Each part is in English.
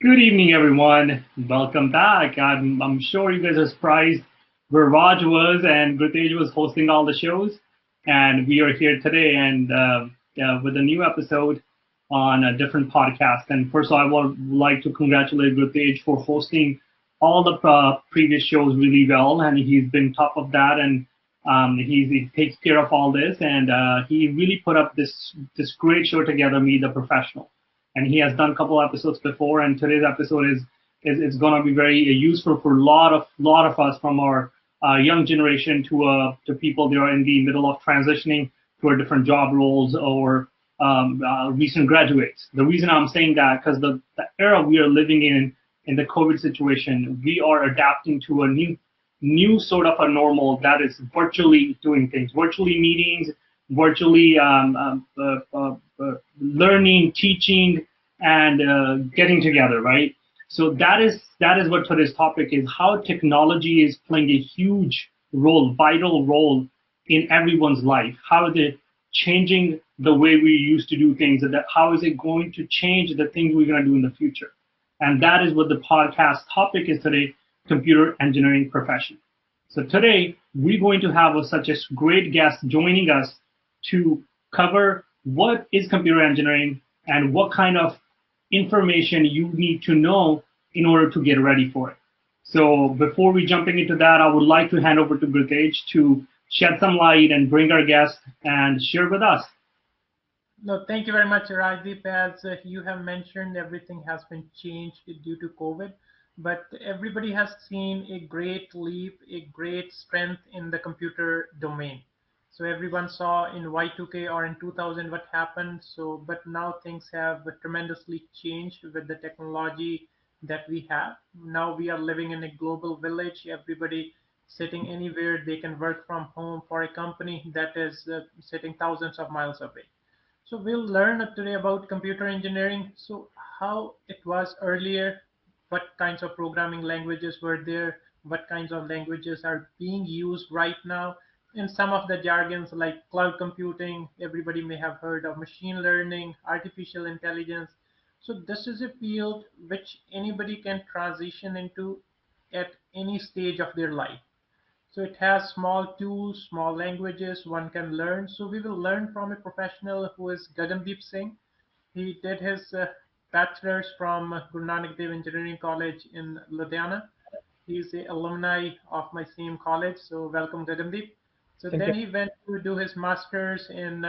Good evening, everyone. Welcome back. I'm sure you guys are surprised where Raj was and Gurtej was hosting all the shows. And we are here today and with a new episode on a different podcast. And first of all, I would like to congratulate Gurtej for hosting all the previous shows really well. And he's been top of that. And he takes care of all this. And he really put up this great show together, Meet the Professional, and he has done a couple episodes before. And today's episode is going to be very useful for a lot of us from our young generation to people that are in the middle of transitioning to our different job roles or recent graduates. The reason I'm saying that because the era we are living in the COVID situation, we are adapting to a new sort of a normal that is virtually doing things, virtually meetings, virtually learning, teaching, and getting together, right? So that is what today's topic is: how technology is playing a huge role, vital role in everyone's life. How is it changing the way we used to do things? And how is it going to change the things we're going to do in the future? And that is what the podcast topic is today: computer engineering profession. So today we're going to have such a great guest joining us to cover what is computer engineering and what kind of information you need to know in order to get ready for it. So before we jumping into that, I would like to hand over to Gurtej to shed some light and bring our guest and share with us. No, thank you very much, Rajdeep. As you have mentioned, everything has been changed due to COVID, but everybody has seen a great leap, a great strength in the computer domain. So everyone saw in Y2K or in 2000 what happened. So, but now things have tremendously changed with the technology that we have. Now we are living in a global village. Everybody sitting anywhere, they can work from home for a company that is sitting thousands of miles away. So we'll learn today about computer engineering. So how it was earlier, what kinds of programming languages were there, what kinds of languages are being used right now, and some of the jargons like cloud computing, everybody may have heard of machine learning, artificial intelligence. So this is a field which anybody can transition into at any stage of their life. So it has small tools, small languages one can learn. So we will learn from a professional who is Gagandeep Singh. He did his bachelor's from Guru Nanak Dev Engineering College in Ludhiana. He is a alumni of my same college. So welcome, Gagandeep. So Thank then you. he went to do his master's in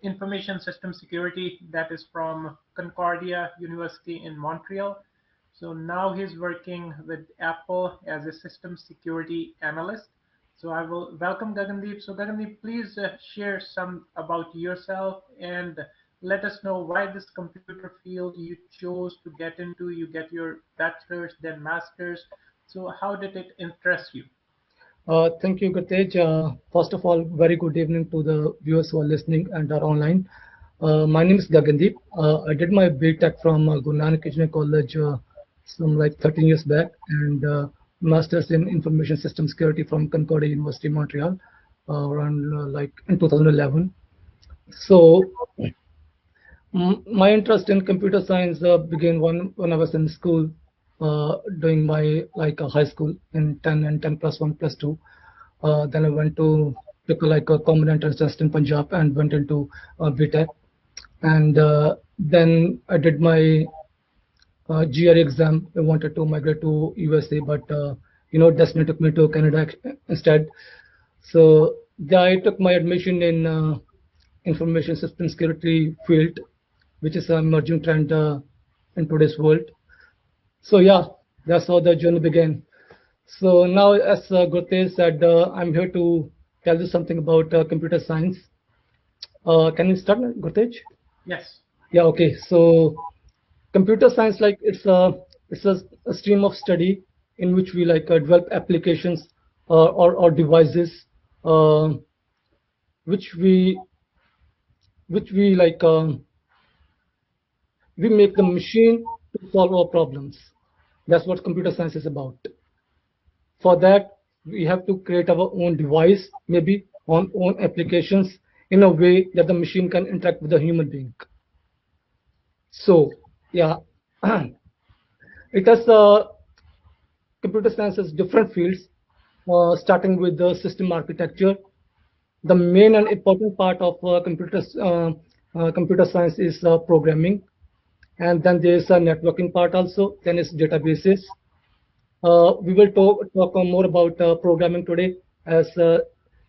information system security, that is from Concordia University in Montreal. So now he's working with Apple as a system security analyst. So I will welcome Gagandeep. So Gagandeep, please share some about yourself and let us know why this computer field you chose to get into. You get your bachelor's, then master's. So how did it interest you? Thank you, Gurtej. First of all, very good evening to the viewers who are listening and are online. My name is Gagandeep. I did my BTech from Guru Nanak Engineering College some like 13 years back, and Masters in Information System Security from Concordia University, Montreal, around like in 2011. So my interest in computer science began when I was in school, doing my like high school in 10 and 10 plus 1 plus 2. Then I went to took like a common entrance test in Punjab and went into BTech. And then I did my GRE exam. I wanted to migrate to USA, but destiny took me to Canada instead. So yeah, I took my admission in information system security field, which is an emerging trend in today's world. So yeah, that's how the journey began. So now, as Gurtej said, I'm here to tell you something about computer science. Can you start, Gurtej? Yes. Yeah, okay. So computer science, like it's a stream of study in which we like develop applications or devices uh, which we which we like we make the machine to solve our problems. That's what computer science is about. For that, we have to create our own device, maybe on own applications in a way that the machine can interact with the human being. So, yeah, It has computer science has different fields, starting with the system architecture. The main and important part of computer science is programming, and then there is a networking part also. Then is databases. We will talk more about programming today, as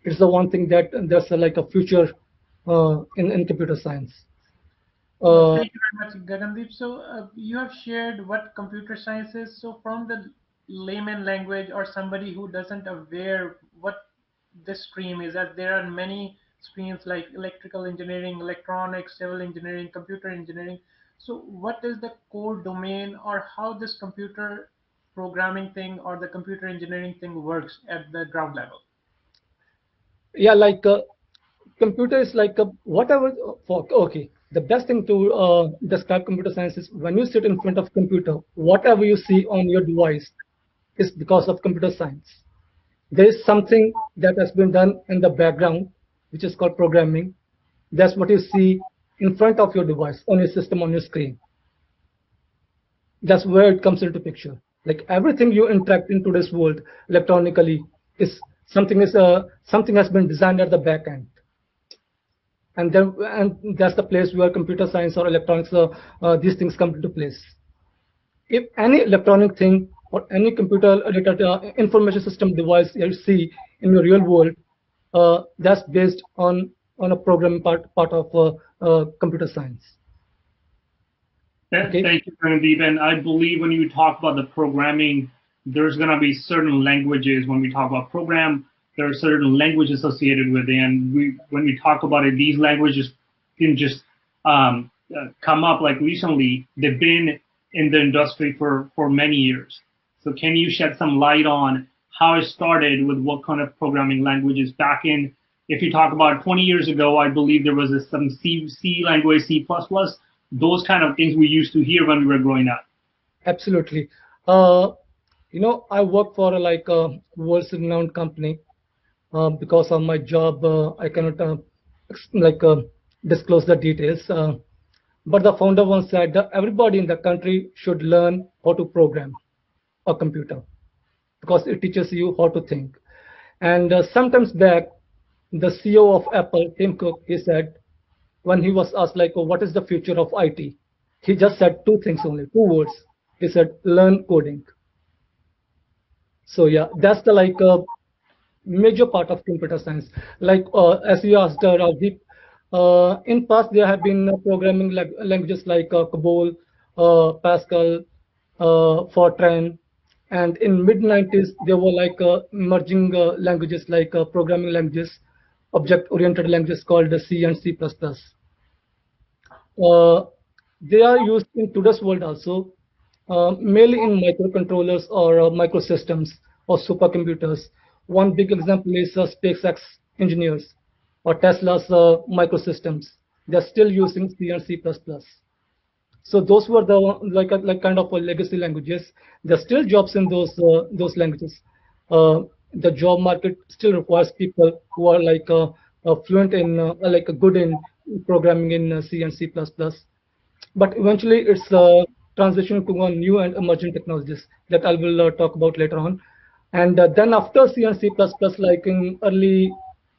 it's the one thing that there's like a future in computer science. Uh, Thank you very much, Gagandeep. So you have shared what computer science is. So from the layman language or somebody who doesn't aware what this stream is, that there are many streams like electrical engineering, electronics, civil engineering, computer engineering. So what is the core domain or how this computer programming thing or the computer engineering thing works at the ground level? yeah, like computer is like a whatever. Okay, the best thing to describe computer science is when you sit in front of computer, whatever you see on your device is because of computer science. There is something that has been done in the background, which is called programming. That's what you see in front of your device, on your system, on your screen. That's where it comes into picture. Like everything you interact in today's world electronically is something has been designed at the back end, and that's the place where computer science or electronics, these things come into place. If any electronic thing or any computer related information system device you see in your real world, that's based on a programming part of computer science. Okay. Thank you, Prandeep. And I believe when you talk about the programming, there's going to be certain languages. When we talk about program, there are certain languages associated with it. And when we talk about it, these languages can just come up like recently. They've been in the industry for many years. So can you shed some light on how it started with what kind of programming languages back in, if you talk about 20 years ago, I believe there was some C language, C++, those kind of things we used to hear when we were growing up. Absolutely. I work for like a world-renowned company. Because of my job, I cannot disclose the details. But the founder once said that everybody in the country should learn how to program a computer because it teaches you how to think. And sometimes back, the CEO of Apple, Tim Cook, he said, when he was asked like, oh, what is the future of IT? He just said two things only, two words. He said, learn coding. So yeah, that's the like major part of computer science. Like as you asked, Rajdeep, in past there have been programming languages like COBOL, Pascal, Fortran, and in mid 90s there were like emerging languages like programming languages, object-oriented languages called C and C++. They are used in today's world also, mainly in microcontrollers or microsystems or supercomputers. One big example is SpaceX engineers or Tesla's microsystems. They're still using C and C++. So those were the like kind of legacy languages. There's still jobs in those languages. The job market still requires people who are like fluent in like good in programming in C and C++. But eventually, it's transition to a new and emerging technologies that I will talk about later on. And then after C and C++, like in early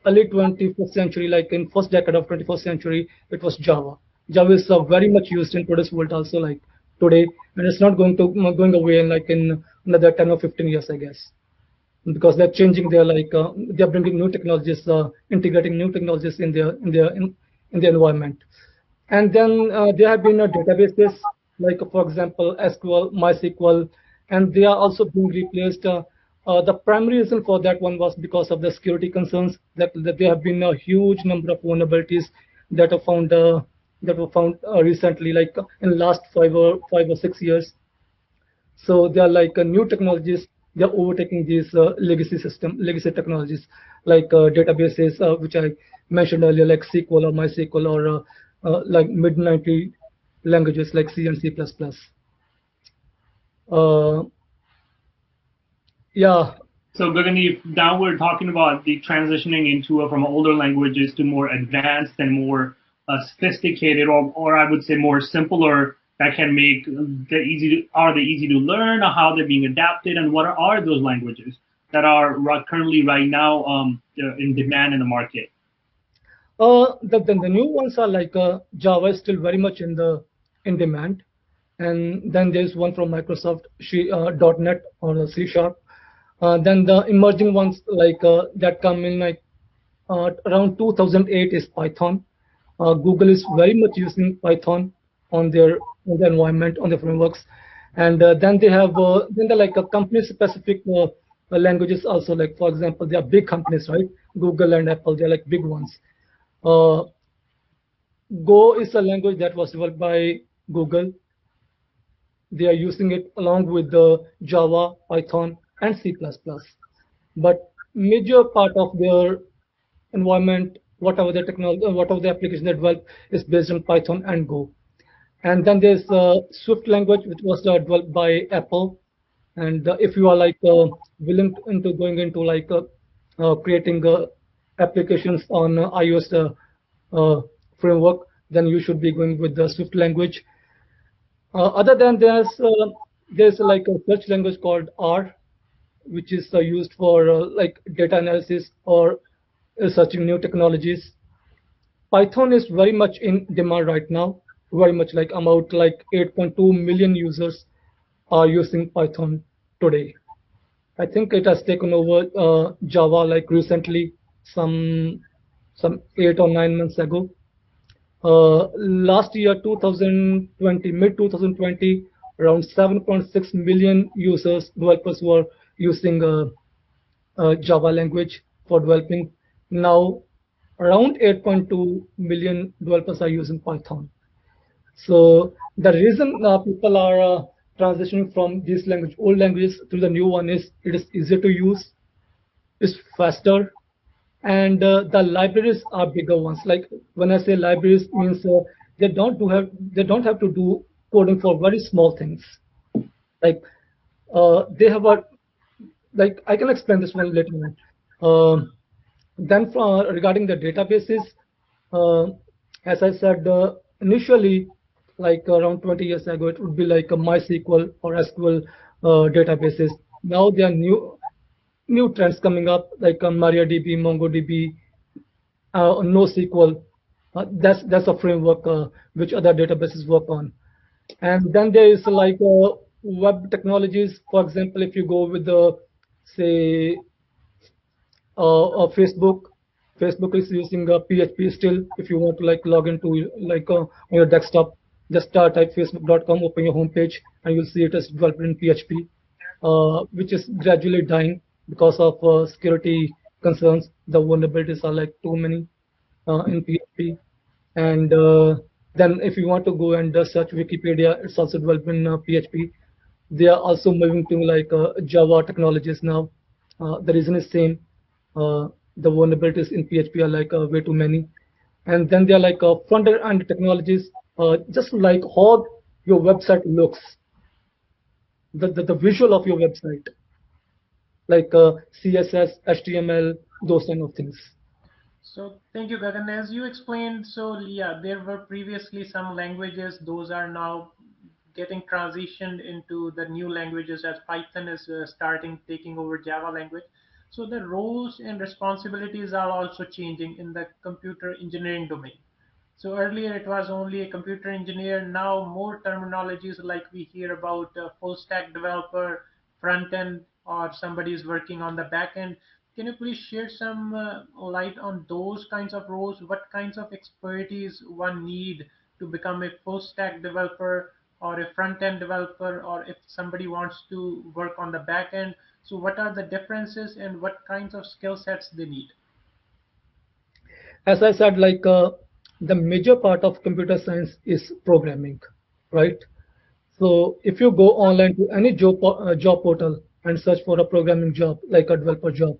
21st century, like in first decade of 21st century, it was Java. Java is very much used in today's world also, like today, and it's not going away in like in another 10 or 15 years, I guess, because they're changing their like they're bringing new technologies, integrating new technologies in the environment. And then there have been databases like, for example, SQL, MySQL, and they are also being replaced. The primary reason for that one was because of the security concerns, that there have been a huge number of vulnerabilities that are found recently, like in last 5 or 6 years. So they are like new technologies. They are overtaking these legacy technologies like databases, which I mentioned earlier, like SQL or MySQL, or like mid-90 languages like C and C++. Yeah. So Gagandeep, now we're talking about the transitioning into from older languages to more advanced and more sophisticated, or I would say more simpler that can make are they easy to learn, or how they're being adapted, and what are those languages that are currently right now in demand in the market? The new ones are like Java is still very much in demand, and then there's one from Microsoft, .NET or C Sharp. Then the emerging ones like that come in like around 2008 is Python. Google is very much using Python on their environment, on their frameworks, and then they have then they're like a company specific languages also. Like for example, they are big companies, right? Google and Apple, they're like big ones. Uh, Go is a language that was developed by Google. They are using it along with the Java, Python, and C++. But major part of their environment, whatever the technology, whatever the application they develop, is based on Python and Go. And then there's Swift language, which was developed by Apple. And if you are like willing into going into like creating applications on iOS uh, framework, then you should be going with the Swift language. Other than there's like a search language called R, which is used for like data analysis or searching new technologies. Python is very much in demand right now, very much like about like 8.2 million users are using Python today. I think it has taken over Java like recently, some 8 or 9 months ago. Last year, 2020, mid 2020, around 7.6 million users, developers were using Java language for developing. Now, around 8.2 million developers are using Python. So the reason people are transitioning from these old languages to the new one is it is easier to use, it's faster, and the libraries are bigger ones. Like when I say libraries, means they don't have to do coding for very small things. Like they have a like I can explain this one later on. Then regarding the databases, uh, as I said initially, like around 20 years ago, it would be like a MySQL or SQL databases. Now there are new trends coming up like MariaDB, MongoDB, NoSQL. That's a framework which other databases work on. And then there is like web technologies. For example, if you go with the say Facebook, Facebook is using PHP still. If you want to like log into like on your desktop, just type facebook.com, open your homepage, and you'll see it is developed in PHP, which is gradually dying because of security concerns. The vulnerabilities are like too many in PHP. And then if you want to go and search Wikipedia, it's also developed in PHP. They are also moving to like Java technologies now. The reason is same. The vulnerabilities in PHP are like way too many. And then there are like front-end technologies, just like how your website looks, the visual of your website, like CSS, HTML, those kind of things. So thank you, Gagan. As you explained, so yeah, there were previously some languages; those are now getting transitioned into the new languages as Python is starting taking over Java language. So the roles and responsibilities are also changing in the computer engineering domain. So earlier it was only a computer engineer. Now more terminologies like we hear about full stack developer, front end, or somebody is working on the back end. Can you please share some light on those kinds of roles? What kinds of expertise one need to become a full stack developer or a front end developer, or if somebody wants to work on the back end? So what are the differences and what kinds of skill sets they need? As I said, like the major part of computer science is programming, right? So if you go online to any job portal and search for a programming job, like a developer job,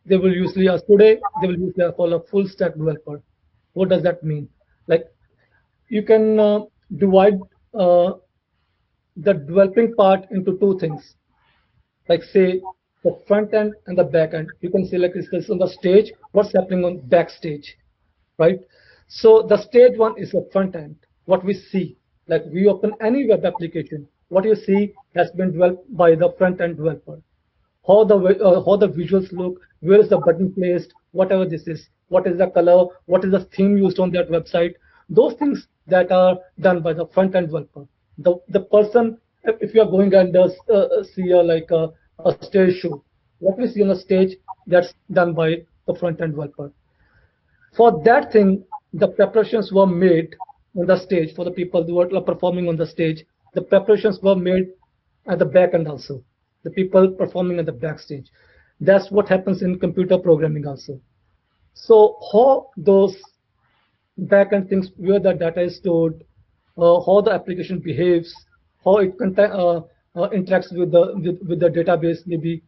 they will usually ask today, they will usually ask for a full stack developer. What does that mean? Like you can divide uh, the developing part into two things, like say the front end and the back end. You can say like this on the stage, what's happening on backstage, right? So the stage one is the front end, what we see. Like we open any web application, what you see has been developed by the front end developer. How the visuals look, where is the button placed, whatever this is, what is the color, what is the theme used on that website. Those things that are done by the front end developer. The person, if you are going and see a stage show, what we see on the stage, that's done by the front end developer. For that thing, the preparations were made on the stage for the people who were performing on the stage. The preparations were made at the back end also. The people performing at the backstage. That's what happens in computer programming also. So how those back end things, where the data is stored, how the application behaves, how it interacts with the database, maybe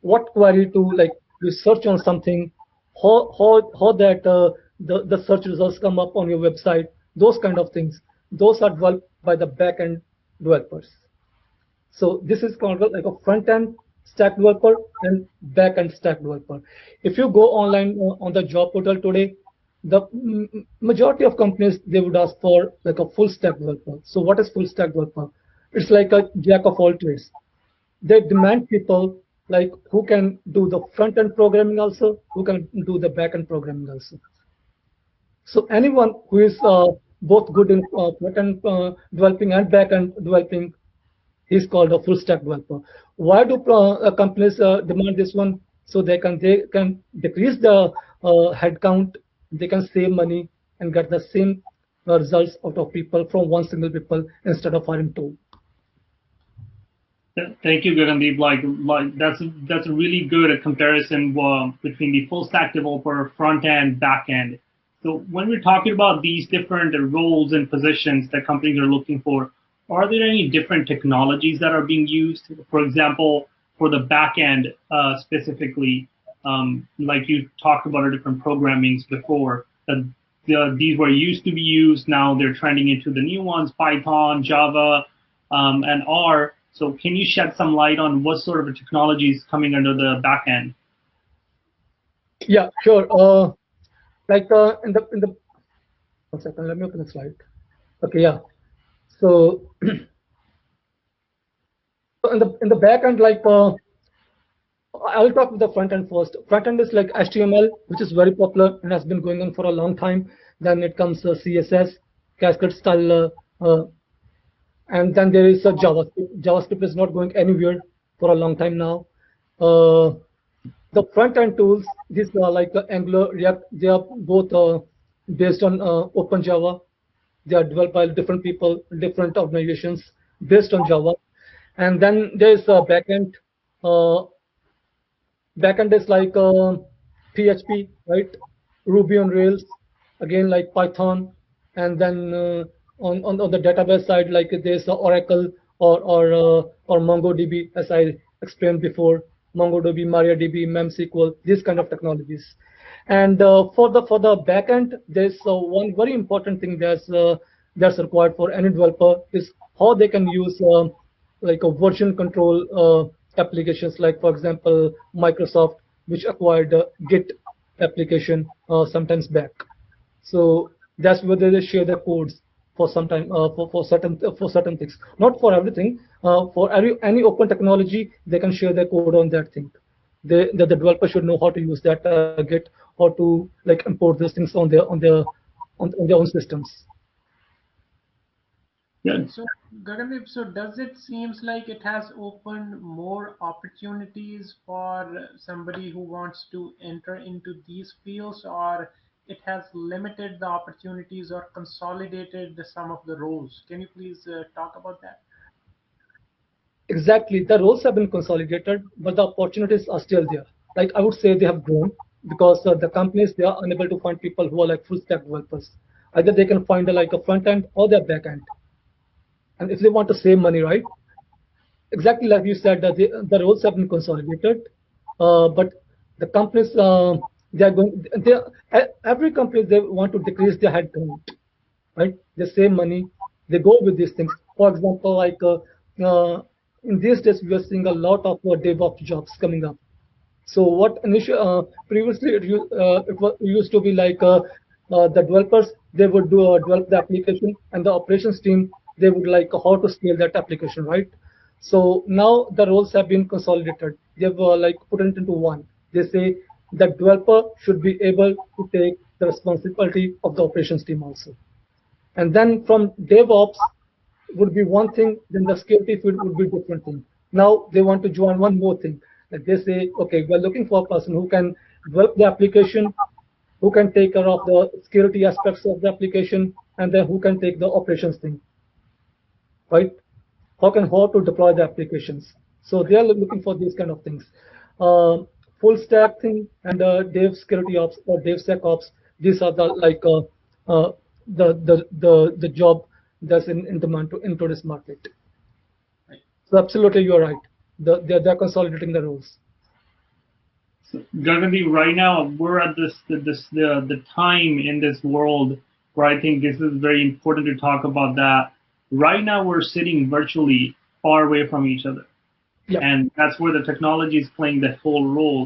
what query to like research on something, how that the search results come up on your website, those kind of things. Those are developed by the back end developers. So this is called like a front end stack developer and back end stack developer. If you go online on the job portal today, the majority of companies, they would ask for like a full stack developer. So what is full stack developer? It's like a jack of all trades. They demand people like who can do the front end programming also, who can do the back end programming also. So anyone who is both good in front end developing and back end developing, he's called a full stack developer. Why do companies demand this one? So they can decrease the headcount, they can save money and get the same results out of people from one single people instead of hiring two. Thank you, Gagandeep. Like that's a really good comparison between the full stack developer, front end, back end. So when we're talking about these different roles and positions that companies are looking for, are there any different technologies that are being used? For example, for the back end specifically, like you talked about our different programmings before, these were used to be used. Now they're trending into the new ones, Python, Java, and R. So can you shed some light on what sort of technology is coming under the back end? Yeah, sure. Like in the 1 second, let me open the slide. Okay, yeah. So in the back end, like I'll talk with the front end first. Front end is like HTML, which is very popular and has been going on for a long time. Then it comes CSS, Cascade style, and then there is JavaScript. JavaScript is not going anywhere for a long time now. The front end tools, these are like Angular, React. They are both based on Open Java. They are developed by different people, different organizations based on Java. And then there is a backend. Backend is like PHP, right? Ruby on Rails, again like Python, and then on the database side, like there's Oracle or MongoDB, as I explained before, MongoDB, MariaDB, MemSQL, these kind of technologies. And for the backend, there's one very important thing that's required for any developer is how they can use like a version control applications, like for example Microsoft, which acquired Git application sometimes back. So that's where they share their codes for some time for certain things, not for everything. For any open technology, they can share their code on that thing. The developer should know how to use that Git, how to like import these things on their own systems. Yeah. So, Gagandeep, so does it seems like it has opened more opportunities for somebody who wants to enter into these fields, or it has limited the opportunities or consolidated some of the roles? Can you please talk about that? Exactly, the roles have been consolidated, but the opportunities are still there. Like I would say, they have grown because the companies, they are unable to find people who are like full stack developers. Either they can find like a front end or their back end. And if they want to save money, right? Exactly like you said, that the roles have been consolidated, but the companies, they are going. Every company, they want to decrease their headcount, right? They save money, they go with these things. For example, like in these days, we are seeing a lot of DevOps jobs coming up. So what previously it used to be like the developers, they would develop the application, and the operations team, they would like how to scale that application, right? So now the roles have been consolidated. They've like put it into one. They say the developer should be able to take the responsibility of the operations team also. And then from DevOps would be one thing, then the security field would be different thing. Now they want to join one more thing. Like they say, okay, we're looking for a person who can develop the application, who can take care of the security aspects of the application, and then who can take the operations thing, right? How to deploy the applications. So they are looking for these kind of things. Uh, Full stack thing and dev security ops or DevSecOps. These are the like the job that's in demand in today's market. So absolutely, you are right. They're consolidating the roles. Gagandeep, right now we're at the time in this world where I think this is very important to talk about that. Right now we're sitting virtually far away from each other, Yeah. and that's where the technology is playing the whole role.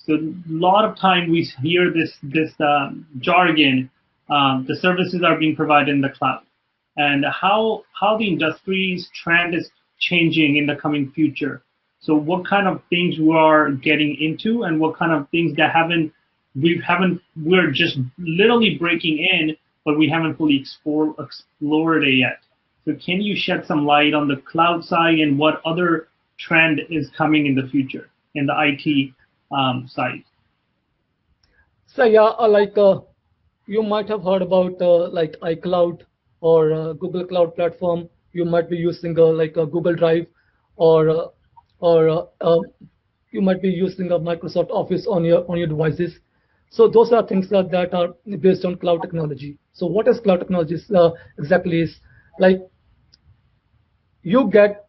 So a lot of time we hear this jargon. The services are being provided in the cloud, and how the industry's trend is changing in the coming future. So what kind of things we are getting into, and what kind of things that we're just literally breaking in, but we haven't fully explored it yet. So can you shed some light on the cloud side and what other trend is coming in the future in the IT side? So yeah, you might have heard about like iCloud or Google Cloud Platform. You might be using like a Google Drive, or you might be using a Microsoft Office on your devices. So those are things that are based on cloud technology. So what is cloud technology exactly is like you get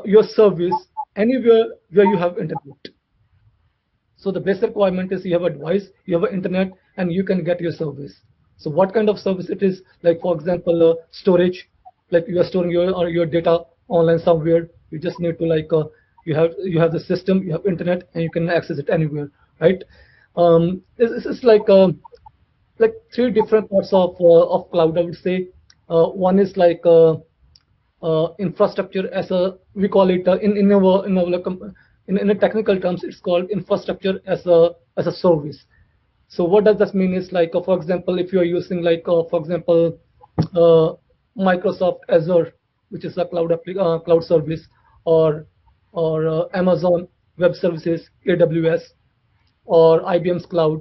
your service anywhere where you have internet. So the basic requirement is you have a device, you have an internet, and you can get your service. So what kind of service it is? Like for example, storage. Like you are storing your data online somewhere. You just need to like you have the system, you have internet, and you can access it anywhere, right? It's like three different parts of cloud, I would say. One is like infrastructure as a we call it in a technical terms it's called infrastructure as a service. So what does that mean is like for example, if you are using like for example uh, Microsoft Azure, which is a cloud service, or Amazon Web Services, AWS, or IBM's cloud.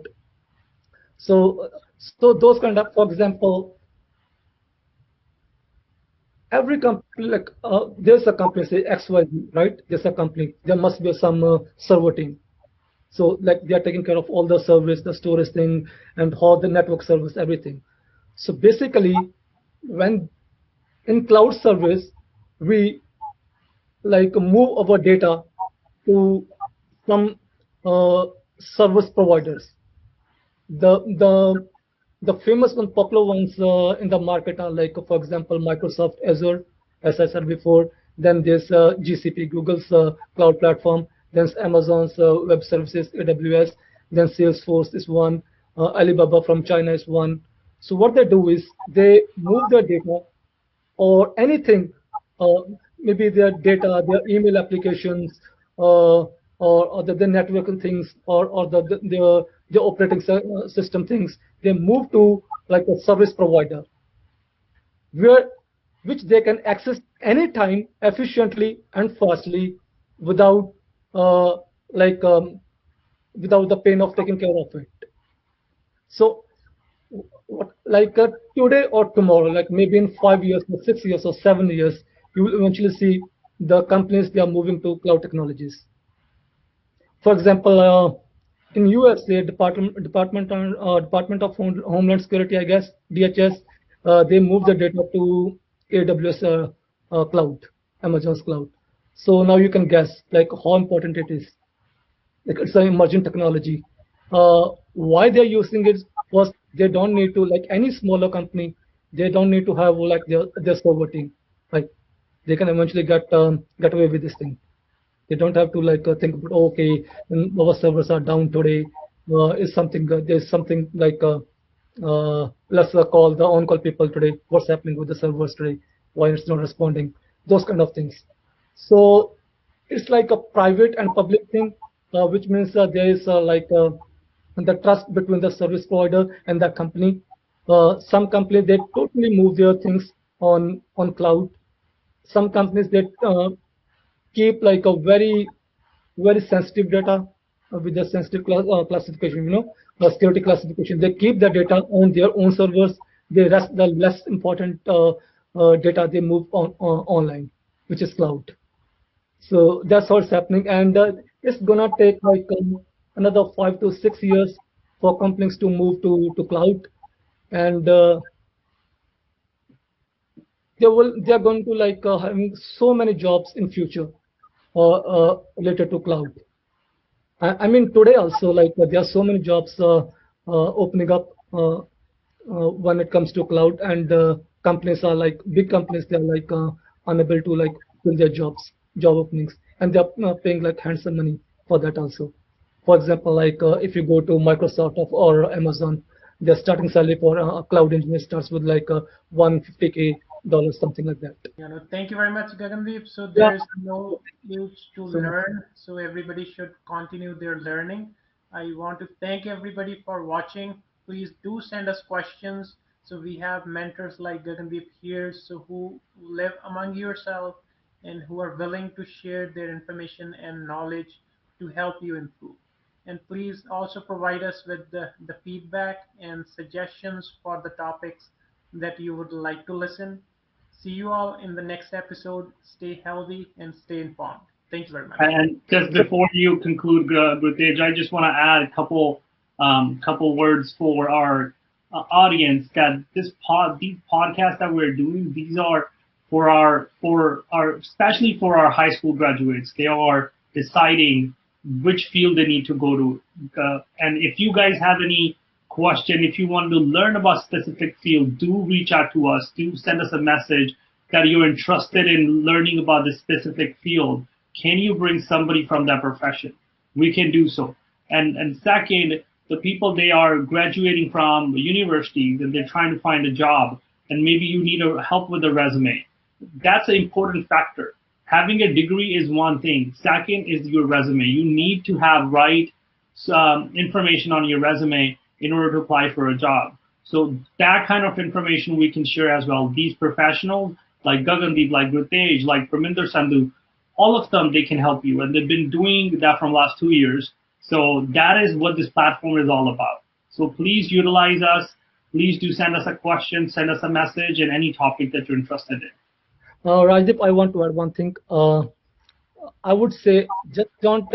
So those kind of, for example, every company like there's a company say XYZ, right? There's a company. There must be some server team. So like they are taking care of all the service, the storage thing, and how the network service, everything. So basically, when in cloud service, we like move our data to some service providers. The famous one, popular ones in the market are like, for example, Microsoft Azure, as I said before. Then there's GCP, Google's cloud platform. Then Amazon's web services, AWS. Then Salesforce is one. Alibaba from China is one. So what they do is they move their data or anything, uh, maybe their data, their email applications, or the networking things, or the operating system things. They move to like a service provider, where which they can access anytime efficiently and fastly without uh, like without the pain of taking care of it. So like today or tomorrow, like maybe in 5 years or 6 years or 7 years, you will eventually see the companies they are moving to cloud technologies. For example, in USA, Department of Homeland Security, I guess DHS, they move the data to AWS cloud, Amazon's cloud. So now you can guess like how important it is. Like it's an emerging technology. Why they're using it? First, they don't need to, like any smaller company, they don't need to have like their server team. Like they can eventually get away with this thing. They don't have to like think about, oh, okay, our servers are down today. Is something there's something like let's call the on-call people today. What's happening with the servers today? why it's not responding, those kind of things. So it's like a private and public thing, which means there is the trust between the service provider and the company. Some companies they totally move their things on cloud. Some companies that keep like a very sensitive data with the sensitive classification, security classification. They keep the data on their own servers. The rest, the less important data, they move on online, which is cloud. So that's what's happening, and it's gonna take like another 5 to 6 years for companies to move to cloud, and they're going to like having so many jobs in future related to cloud. I mean, today also, like there are so many jobs opening up when it comes to cloud, and companies are like big companies. They're like unable to like fill their job openings, and they're paying like handsome money for that also. For example, like if you go to Microsoft or Amazon, their starting salary for a cloud engineer starts with like 150K dollars, something like that. Thank you very much, Gagandeep. So Yeah. there is no age to So learn, so everybody should continue their learning. I want to thank everybody for watching. Please do send us questions. So we have mentors like Gagandeep here, so who live among yourself and who are willing to share their information and knowledge to help you improve. And please also provide us with the feedback and suggestions for the topics that you would like to listen. See you all in the next episode. Stay healthy and stay informed. Thank you very much. And just before you conclude, Gurtej, I just want to add a couple words for our audience. That these podcasts that we're doing, these are for our especially for our high school graduates. They are deciding which field they need to go to. And if you guys have any question, if you want to learn about specific field, do reach out to us. Do send us a message that you're interested in learning about this specific field. Can you bring somebody from that profession? We can do so. And second, the people they are graduating from universities and they're trying to find a job, and maybe you need help with a resume. That's an important factor. Having a degree is one thing. Second is your resume. You need to have right information on your resume in order to apply for a job. So that kind of information we can share as well. These professionals like Gagandeep, like Gurtej, like Parminder Sandhu, all of them, they can help you. And they've been doing that from last 2 years. So that is what this platform is all about. So please utilize us. Please do send us a question, send us a message, and any topic that you're interested in. Rajdeep, I want to add one thing. I would say just don't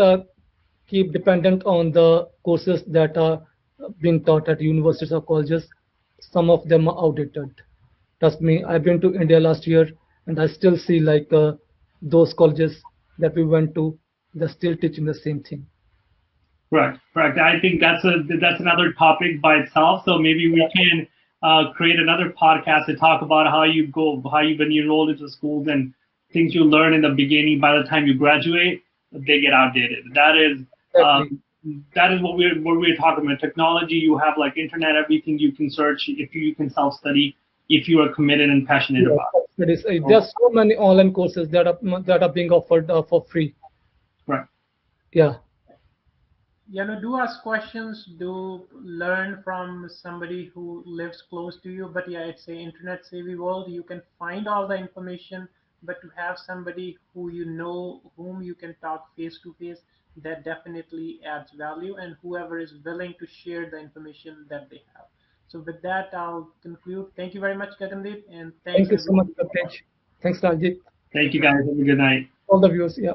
keep dependent on the courses that are being taught at universities or colleges. Some of them are outdated. Trust me, I've been to India last year, and I still see like those colleges that we went to, they're still teaching the same thing. Correct, correct. I think that's another topic by itself. So maybe we can create another podcast to talk about how you when you enroll into schools and things you learn in the beginning. By the time you graduate, they get outdated. Exactly. That is what we're talking about. Technology, you have like internet, everything you can search. If you can self study, if you are committed and passionate Yeah, about it. it is, there's so many online courses that are being offered for free. Right. Yeah. Do ask questions, do learn from somebody who lives close to you. But yeah, it's a internet savvy world. You can find all the information, but to have somebody whom you can talk face to face, that definitely adds value, and whoever is willing to share the information that they have. So with that, I'll conclude. Thank you very much, Gagandeep, and thanks Thank you so much, everybody for Kapej. watching. Thanks, Rajdeep. Thank Thank you you very guys. much. Have a good night. All the viewers. Yeah.